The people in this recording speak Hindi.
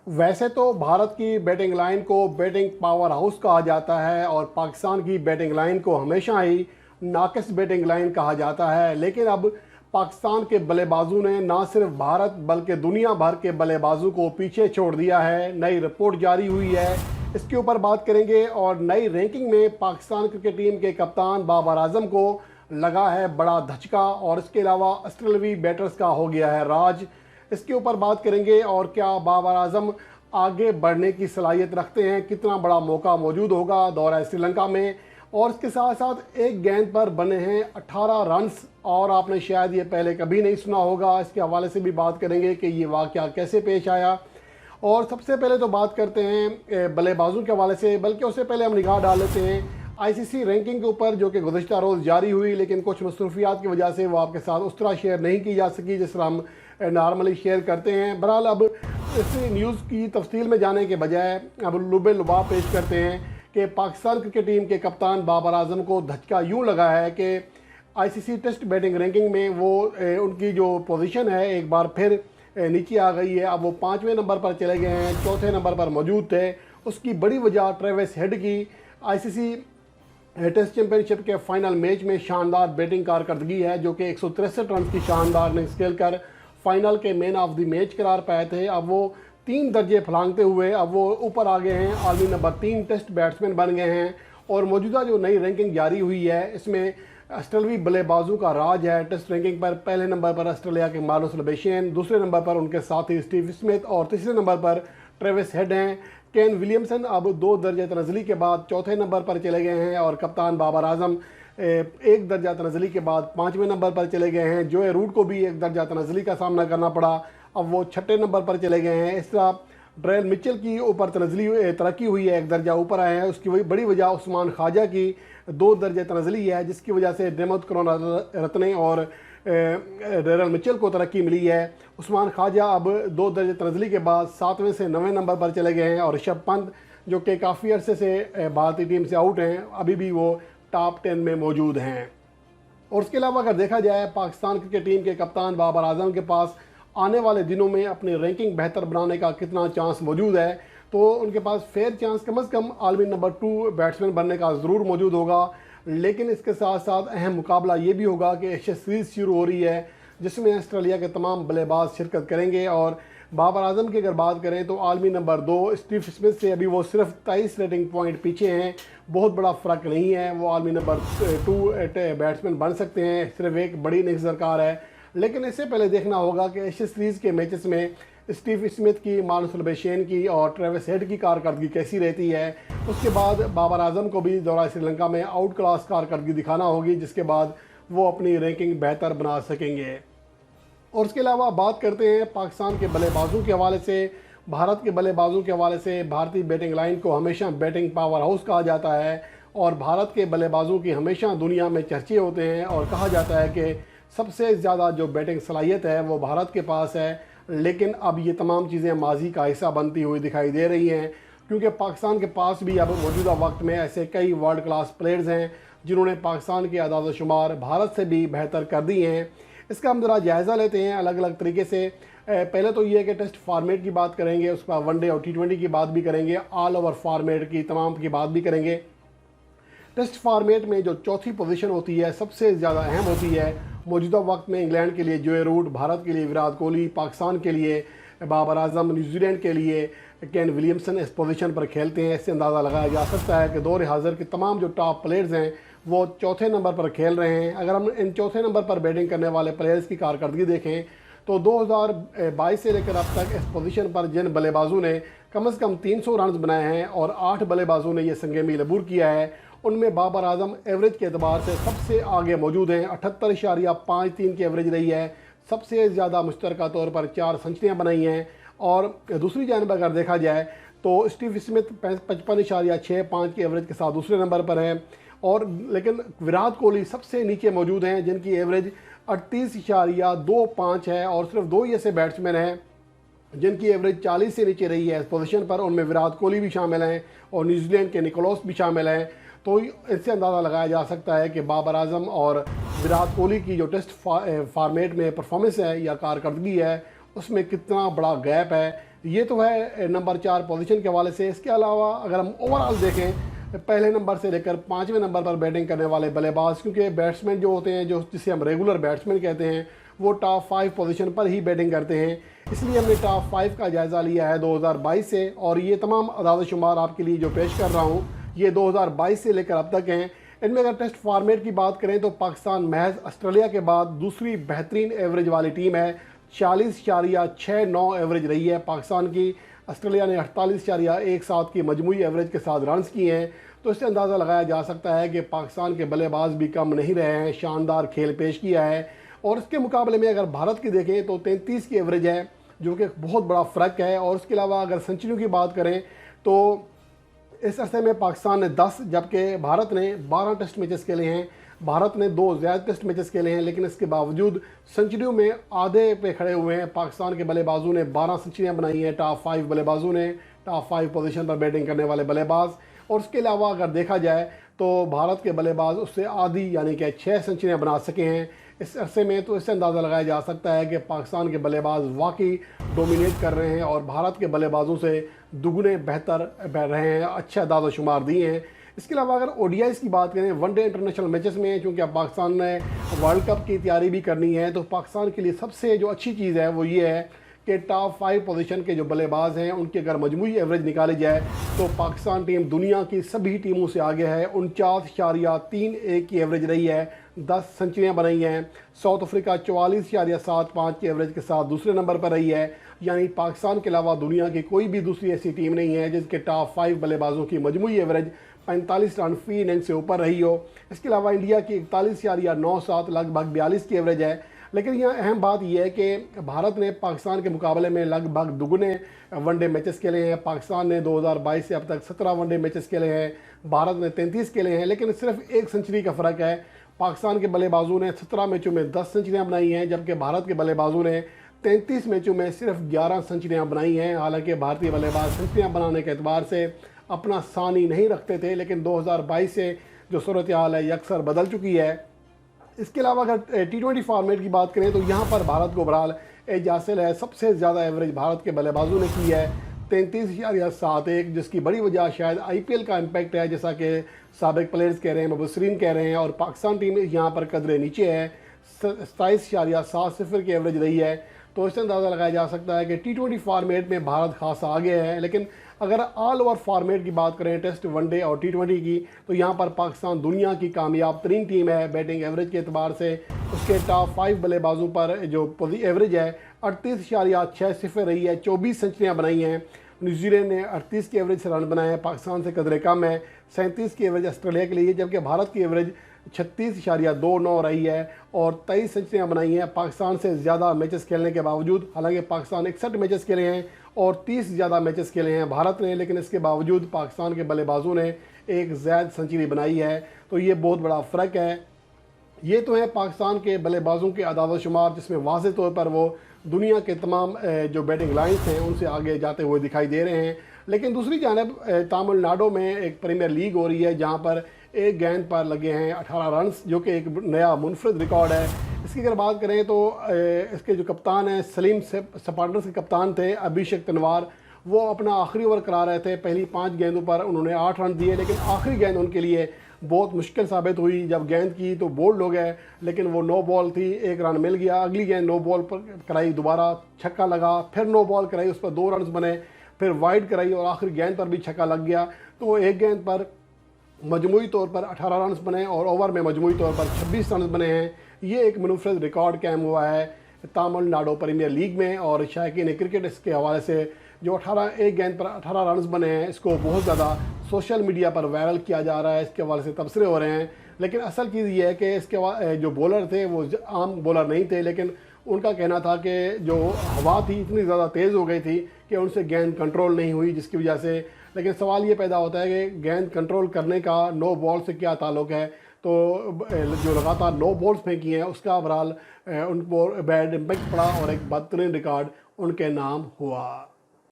वैसे तो भारत की बैटिंग लाइन को बैटिंग पावर हाउस कहा जाता है और पाकिस्तान की बैटिंग लाइन को हमेशा ही नाकिस बैटिंग लाइन कहा जाता है, लेकिन अब पाकिस्तान के बल्लेबाजों ने न सिर्फ भारत बल्कि दुनिया भर के बल्लेबाजों को पीछे छोड़ दिया है। नई रिपोर्ट जारी हुई है, इसके ऊपर बात करेंगे। और नई रैंकिंग में पाकिस्तान क्रिकेट टीम के कप्तान बाबर आजम को लगा है बड़ा धचका और इसके अलावा ऑस्ट्रेलवी बैटर्स का हो गया है राज। इसके ऊपर बात करेंगे और क्या बाबर आजम आगे बढ़ने की सलाहियत रखते हैं, कितना बड़ा मौका मौजूद होगा दौरा श्रीलंका में। और इसके साथ साथ एक गेंद पर बने हैं 18 रन्स और आपने शायद ये पहले कभी नहीं सुना होगा। इसके हवाले से भी बात करेंगे कि ये वाक़या कैसे पेश आया। और सबसे पहले तो बात करते हैं बल्लेबाजों के हवाले से, बल्कि उससे पहले हम निगाह डाल लेते हैं आईसीसी रैंकिंग के ऊपर, जो कि गुज़िश्ता रोज़ जारी हुई, लेकिन कुछ मसरूफियात की वजह से वो आपके साथ उस तरह शेयर नहीं की जा सकी जिस तरह हम नॉर्मली शेयर करते हैं। बहरहाल अब इस न्यूज़ की तफसील में जाने के बजाय अब लुबे लुबाब पेश करते हैं कि पाकिस्तान क्रिकेट टीम के कप्तान बाबर आजम को धचका यूँ लगा है कि आईसीसी टेस्ट बैटिंग रैंकिंग में वो उनकी जो पोजीशन है एक बार फिर नीचे आ गई है। अब वो 5वें नंबर पर चले गए हैं, 4थे नंबर पर मौजूद थे। उसकी बड़ी वजह ट्रेविस हेड की आईसीसी टेस्ट चैंपियनशिप के फाइनल मैच में शानदार बैटिंग कारकर्दगी है, जो कि 163 रन की शानदार इनिंग्स खेलकर फाइनल के मैन ऑफ द मैच करार पाए थे। अब वो 3 दर्जे फलांगते हुए अब वो ऊपर आ गए हैं, आलमी नंबर 3 टेस्ट बैट्समैन बन गए हैं। और मौजूदा जो नई रैंकिंग जारी हुई है इसमें ऑस्ट्रेलवी बल्लेबाजों का राज है। टेस्ट रैंकिंग पर पहले नंबर पर ऑस्ट्रेलिया के मार्नस लुबेशियन, दूसरे नंबर पर उनके साथी स्टीव स्मिथ और तीसरे नंबर पर ट्रेविस हेड हैं। केन विलियमसन अब 2 दर्जे तनज़ली के बाद 4थे नंबर पर चले गए हैं और कप्तान बाबर आजम 1 दर्जा तनज़ली के बाद 5वें नंबर पर चले गए हैं। जोए रूट को भी 1 दर्जा तनज़ली का सामना करना पड़ा, अब वो 6ठे नंबर पर चले गए हैं। इस तरह ड्रेल मिचेल की ऊपर तनज़ली तरक्की हुई है, 1 दर्जा ऊपर आए हैं। उसकी वही बड़ी वजह उस्मान ख्वाजा की 2 दर्जे तनज़ली है, जिसकी वजह से डेमोत करोना रत्ने और ड्रेल मिचेल को तरक्की मिली है। उस्मान ख्वाजा अब 2 दर्जे तनज़ली के बाद 7वें से 9वें नंबर पर चले गए हैं और ऋषभ पंत जो कि काफ़ी अरसे से भारतीय टीम से आउट हैं, अभी भी वो टॉप 10 में मौजूद हैं। और उसके अलावा अगर देखा जाए पाकिस्तान क्रिकेट टीम के कप्तान बाबर आजम के पास आने वाले दिनों में अपनी रैंकिंग बेहतर बनाने का कितना चांस मौजूद है, तो उनके पास फेयर चांस कम से कम आलमी नंबर 2 बैट्समैन बनने का ज़रूर मौजूद होगा। लेकिन इसके साथ साथ अहम मुकाबला ये भी होगा कि एशिया सीरीज़ शुरू हो रही है जिसमें ऑस्ट्रेलिया के तमाम बल्लेबाज शिरकत करेंगे। और बाबर आजम की अगर बात करें तो आलमी नंबर 2 स्टीव स्मिथ से अभी वो सिर्फ 23 रेटिंग पॉइंट पीछे हैं, बहुत बड़ा फ़र्क नहीं है। वो आलमी नंबर 2 बैट्समैन बन सकते हैं, सिर्फ एक बड़ी इनिंग्स दरकार है। लेकिन इससे पहले देखना होगा कि एशिया सीरीज़ के मैचेस में स्टीव स्मिथ की, मार्नस लुबेशियन की और ट्रेविस हेड की कारकर्दगी कैसी रहती है। उसके बाद बाबर आजम को भी दौरा श्रीलंका में आउट क्लास कारकर्दगी दिखाना होगी, जिसके बाद वो अपनी रैंकिंग बेहतर बना सकेंगे। और उसके अलावा बात करते हैं पाकिस्तान के बल्लेबाजों के हवाले से। भारत के बल्लेबाजों के हवाले से भारतीय बैटिंग लाइन को हमेशा बैटिंग पावर हाउस कहा जाता है और भारत के बल्लेबाजों की हमेशा दुनिया में चर्चे होते हैं और कहा जाता है कि सबसे ज़्यादा जो बैटिंग सलाहियत है वो भारत के पास है। लेकिन अब ये तमाम चीज़ें माजी का हिस्सा बनती हुई दिखाई दे रही हैं, क्योंकि पाकिस्तान के पास भी अब मौजूदा वक्त में ऐसे कई वर्ल्ड क्लास प्लेयर्स हैं जिन्होंने पाकिस्तान की आदाद शुमार भारत से भी बेहतर कर दी हैं। इसका हम ज़रा जायज़ा लेते हैं अलग अलग तरीके से। पहले तो ये है कि टेस्ट फार्मेट की बात करेंगे, उसके बाद वनडे और T20 की बात भी करेंगे, ऑल ओवर फार्मेट की तमाम की बात भी करेंगे। टेस्ट फार्मेट में जो चौथी पोजीशन होती है सबसे ज़्यादा अहम होती है। मौजूदा वक्त में इंग्लैंड के लिए जोए रूट, भारत के लिए विराट कोहली, पाकिस्तान के लिए बाबर आजम, न्यूजीलैंड के लिए केन विलियमसन इस पोजीशन पर खेलते हैं। इससे अंदाज़ा लगाया जा सकता है कि दौर हाज़िर के तमाम जो टॉप प्लेयर्स हैं वो 4थे नंबर पर खेल रहे हैं। अगर हम इन 4थे नंबर पर बैटिंग करने वाले प्लेयर्स की कारकर्दगी देखें तो 2022 से लेकर अब तक इस पोजीशन पर जिन बल्लेबाजों ने कम से कम 300 रन बनाए हैं और 8 बल्लेबाजों ने यह संगे मील अबूर किया है, उनमें बाबर आजम एवरेज के अतबार से सबसे आगे मौजूद हैं। 78.53 की एवरेज रही है, सबसे ज़्यादा मुश्तरका तौर पर 4 सेंचुरियाँ बनाई हैं। और दूसरी जानब अगर देखा जाए तो स्टीव स्मिथ 55.65 की एवरेज के साथ दूसरे नंबर पर हैं। और लेकिन विराट कोहली सबसे नीचे मौजूद हैं जिनकी एवरेज 38.25 है और सिर्फ 2 ही ऐसे बैट्समैन हैं जिनकी एवरेज 40 से नीचे रही है इस पोजीशन पर। उनमें विराट कोहली भी शामिल हैं और न्यूजीलैंड के निकोलस भी शामिल हैं। तो इससे अंदाज़ा लगाया जा सकता है कि बाबर आजम और विराट कोहली की जो टेस्ट फार्मेट में परफॉर्मेंस है या कारकर्दगी है उसमें कितना बड़ा गैप है। ये तो है नंबर 4 पोजीशन के हवाले से। इसके अलावा अगर हम ओवरऑल देखें, पहले नंबर से लेकर 5वें नंबर पर बैटिंग करने वाले बल्लेबाज, क्योंकि बैट्समैन जो होते हैं, जो जिसे हम रेगुलर बैट्समैन कहते हैं, वो टॉप 5 पोजीशन पर ही बैटिंग करते हैं। इसलिए हमने टॉप 5 का जायज़ा लिया है 2022 से, और ये तमाम अदाद शुमार आपके लिए जो पेश कर रहा हूँ ये 2022 से लेकर अब तक हैं। इनमें अगर टेस्ट फॉर्मेट की बात करें तो पाकिस्तान महज ऑस्ट्रेलिया के बाद दूसरी बेहतरीन एवरेज वाली टीम है। 40.69 एवरेज रही है पाकिस्तान की। ऑस्ट्रेलिया ने 48.17 की मजमूई एवरेज के साथ रन्स किए हैं। तो इससे अंदाज़ा लगाया जा सकता है कि पाकिस्तान के बल्लेबाज भी कम नहीं रहे हैं, शानदार खेल पेश किया है। और इसके मुकाबले में अगर भारत की देखें तो 33 की एवरेज है, जो कि एक बहुत बड़ा फ़र्क है। और उसके अलावा अगर सेंचुरियों की बात करें तो इस अरसे में पाकिस्तान ने 10, जबकि भारत ने 12 टेस्ट मैचेस खेले हैं। भारत ने 2 ज़्यादा टेस्ट मैचेस खेले हैं, लेकिन इसके बावजूद सेंचुरियों में आधे पे खड़े हुए हैं। पाकिस्तान के बल्लेबाजों ने 12 सेंचुरियाँ बनाई हैं, टॉप 5 बल्लेबाजों ने, टॉप 5 पोजीशन पर बैटिंग करने वाले बल्लेबाज। और उसके अलावा अगर देखा जाए तो भारत के बल्लेबाज उससे आधी यानी कि 6 सेंचुरियाँ बना सके हैं इस अरसे में। तो इससे अंदाज़ा लगाया जा सकता है कि पाकिस्तान के बल्लेबाज वाकई डोमिनेट कर रहे हैं और भारत के बल्लेबाजों से दुगने बेहतर रहे हैं, अच्छे अदाद शुमार दिए हैं। इसके अलावा अगर ओडीआईज़ की बात करें, वनडे इंटरनेशनल मैचेस में, क्योंकि अब पाकिस्तान ने वर्ल्ड कप की तैयारी भी करनी है, तो पाकिस्तान के लिए सबसे जो अच्छी चीज़ है वो ये है कि टॉप 5 पोजीशन के जो बल्लेबाज हैं उनकी अगर मजमूई एवरेज निकाली जाए तो पाकिस्तान टीम दुनिया की सभी टीमों से आगे है। 49.31 की एवरेज रही है, 10 सेंचुरियाँ बनाई हैं। साउथ अफ्रीका 44.75 की एवरेज के साथ दूसरे नंबर पर रही है। यानी पाकिस्तान के अलावा दुनिया की कोई भी दूसरी ऐसी टीम नहीं है जिसके टॉप 5 बल्लेबाजों की मजमूई एवरेज 45 रन फी इनिंग से ऊपर रही हो। इसके अलावा इंडिया की 41.97 लगभग 42 की एवरेज है। लेकिन यहाँ अहम बात यह है कि भारत ने पाकिस्तान के मुकाबले में लगभग दुगने वनडे मैचेस खेले हैं। पाकिस्तान ने 2022 से अब तक 17 वनडे मैचेस खेले हैं, भारत ने 33 खेले हैं, लेकिन सिर्फ 1 सेंचुरी का फ़र्क है। पाकिस्तान के बल्लेबाजों ने 17 मैचों में 10 सेंचुरियाँ बनाई हैं, जबकि भारत के बल्लेबाजों ने 33 मैचों में सिर्फ 11 सेंचुरियाँ बनाई हैं। हालांकि भारतीय बल्लेबाज सेंचुरियाँ बनाने के एतबार से अपना सानी नहीं रखते थे, लेकिन 2022 से जो सूरत हाल है अक्सर बदल चुकी है। इसके अलावा अगर T20 फॉर्मेट की बात करें तो यहाँ पर भारत को बहरहाल एज हासिल है। सबसे ज़्यादा एवरेज भारत के बल्लेबाजों ने की है 33.71, जिसकी बड़ी वजह शायद IPL का इम्पैक्ट है, जैसा कि साबिक प्लेयर्स कह रहे हैं, मुबसरीन कह रहे हैं। और पाकिस्तान टीम यहाँ पर कदरे नीचे है, 27.70 की एवरेज रही है। तो इससे अंदाज़ा लगाया जा सकता है कि T20 फॉर्मेट में भारत खासा आगे है। लेकिन अगर ऑल ओवर फॉर्मेट की बात करें, टेस्ट, वनडे और T20 की, तो यहाँ पर पाकिस्तान दुनिया की कामयाब तरीन टीम है बैटिंग एवरेज के अतबार से। उसके टॉप 5 बल्लेबाजों पर जो एवरेज है 38.60 रही है, 24 सेंचुरियाँ बनाई हैं। न्यूजीलैंड ने 38 की एवरेज से रन बनाए हैं, पाकिस्तान से कदरे कम है। 37 की एवरेज ऑस्ट्रेलिया के लिए, जबकि भारत की एवरेज 36.29 रही है और 23 सेंचुरियाँ बनाई हैं पाकिस्तान से ज़्यादा मैचेस खेलने के बावजूद। हालांकि पाकिस्तान 61 मैचेस खेले हैं और 30 ज़्यादा मैचेस खेले हैं भारत ने, लेकिन इसके बावजूद पाकिस्तान के बल्लेबाजों ने एक ज़्यादा सेंचुरी बनाई है। तो ये बहुत बड़ा फ़र्क है। ये तो है पाकिस्तान के बल्लेबाजों के अदाद शुमार, जिसमें वाज़ेह तौर पर वो दुनिया के तमाम जो बैटिंग लाइन्स हैं उनसे आगे जाते हुए दिखाई दे रहे हैं। लेकिन दूसरी जानब तमिलनाडु में एक प्रीमियर लीग हो रही है जहाँ पर एक गेंद पर लगे हैं 18 रन्स, जो कि एक नया मुनफरद रिकॉर्ड है। इसकी अगर बात करें तो इसके जो कप्तान हैं, सलीम स्पार्टन्स के कप्तान थे अभिषेक तनवार, वो अपना आखिरी ओवर करा रहे थे। पहली 5 गेंदों पर उन्होंने 8 रन दिए, लेकिन आखिरी गेंद उनके लिए बहुत मुश्किल साबित हुई। जब गेंद की तो बोल्ड हो गए, लेकिन वो नो बॉल थी, 1 रन मिल गया। अगली गेंद नो बॉल पर कराई, दोबारा छक्का लगा, फिर नो बॉल कराई, उस पर 2 रन बने, फिर वाइड कराई और आखिरी गेंद पर भी छक्का लग गया। तो वो एक गेंद पर मजमूई तौर पर 18 रन बने और ओवर में मजमूई तौर पर 26 रन बने हैं। ये एक मुनफरद रिकॉर्ड कायम हुआ है तमिलनाडु प्रीमियर लीग में। और शायकीन क्रिकेट इसके हवाले से जो एक गेंद पर 18 रन बने हैं, इसको बहुत ज़्यादा सोशल मीडिया पर वायरल किया जा रहा है, इसके हवाले से तबसरे हो रहे हैं। लेकिन असल चीज़ ये है कि इसके जो बॉलर थे वो आम बॉलर नहीं थे, लेकिन उनका कहना था कि जो हवा थी इतनी ज़्यादा तेज़ हो गई थी कि उनसे गेंद कंट्रोल नहीं हुई, जिसकी वजह से। लेकिन सवाल ये पैदा होता है कि गेंद कंट्रोल करने का नो बॉल से क्या ताल्लुक है। तो जो लगातार नो बॉल्स फेंकी हैं उसका बहरहाल उनको बैड इम्पैक्ट पड़ा और एक बदतरीन रिकॉर्ड उनके नाम हुआ।